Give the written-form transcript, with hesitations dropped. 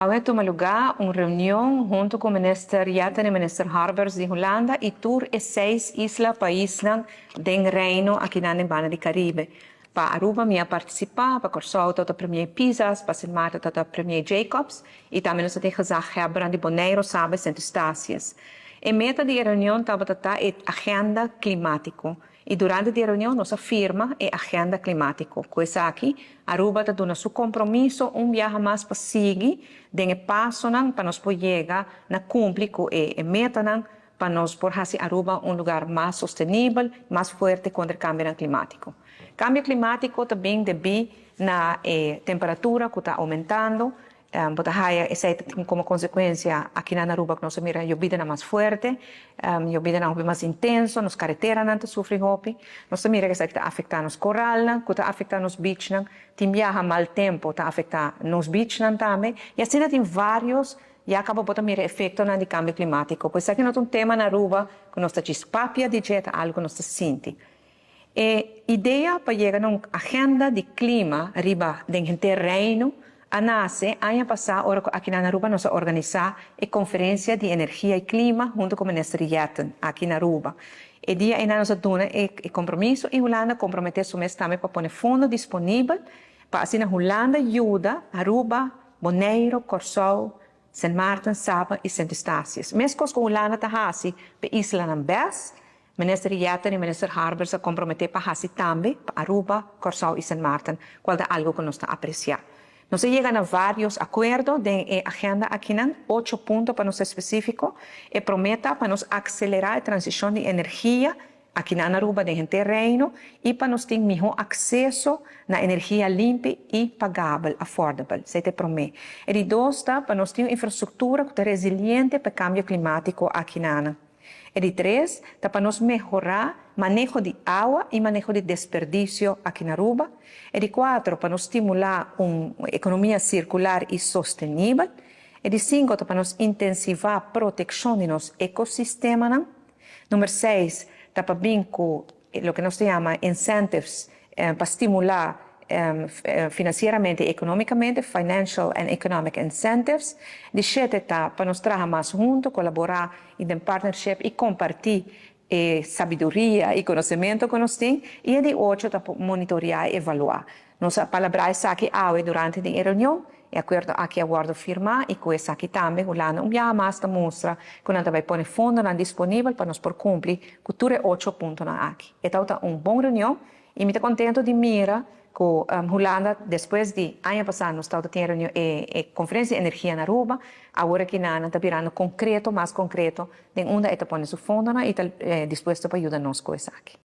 Vai tomar lugar uma reunião junto com o ministro Yatten e o ministro Harbers de Holanda e tour e 6 islas países do reino aqui na Bana de Caribe. Para Aruba, minha participar, para Corsol, o premier Pisas, para Silmar, o premier Jacobs, e também nós temos que Hebron de Bonaire, sabe, Santo Estácias. A meta da reunião estava a agenda climática. E durante a reunião, nós afirma a agenda climática. Coisa aqui, Aruba está dando seu compromisso, viaje mais para seguir, de passo para nós poder chegar na cumprir com a meta para nós por fazer Aruba lugar mais sustentável, mais forte contra o cambio climático. O cambio climático também deve na temperatura que está aumentando. Como consequência, aqui na Aruba, que nós mira, llovida mais forte, llovida mais intenso, nos carreteras não sofrem hopi, nós mira que está afetando os corais, que está afetando os beaches, tem viaja mal tempo, está afetando os beaches também, e assim tem vários, e acaba botando mira efeito de cambio climático. Pois aqui nós temos um tema na Aruba, que nós estamos papia de jeito, algo que nós sente. E ideia para chegar a uma agenda de clima, arriba do terreno, a NACE, ano passado, aqui na Aruba, nós organizamos a Conferência de Energia e Clima junto com o Ministro Yatten, aqui na Aruba. E dia ainda nós temos o compromisso e Holanda comprometeu-se também para pôr fundo disponível para assim a Holanda ajuda Aruba, Bonaire, Corsol, Sint Maarten, Saba e Sint Eustatius. Mesmo que a Holanda está fazendo para Isla Nambes, o Ministro Yatten e o Ministro Harbers se comprometeram para fazer também para Aruba, Corsol e Sint Maarten, qual é algo que nós estamos apreciando. Nós chegamos a vários acordos de agenda aqui, 8 pontos para nós específicos, e prometa para nós acelerar a transição de energia aqui na Aruba, de terreno, e para nós ter melhor acesso na energia limpa e pagável, affordable, se te promete. E de dois, para nós ter uma infraestrutura que é resiliente para o cambio climático aqui na. E de 3, para nós melhorar manejo de água e manejo de desperdício aqui na Aruba. E de 4, para nós estimular uma economia circular e sustentável. E de 5, para nós intensivar a proteção de nosso ecossistema. Número 6, para bem com o que nós chamamos incentives para estimular financeiramente e economicamente, financial and economic incentives. De 7, para nós trabalhar mais juntos, colaborar em partnership e compartilhar sabedoria e conhecimento que nós temos. E de 8, para monitorear e evaluar. Nossa palavra é aqui durante a reunião, e acordo aqui aguardo firmar, e com isso aqui também, o Holanda dia mais da mostra, que nós vai pôr fundo disponível para nós por cumprir com todos os 8 pontos aqui. Então, está uma boa reunião, e me estou contente de mirar que Holanda, depois de ano passado, nós estamos tendo a conferência de energia na Aruba, agora que está virando concreto, mais concreto, de onde está pondo seu fundo e está disposto para ajudar-nos com isso aqui.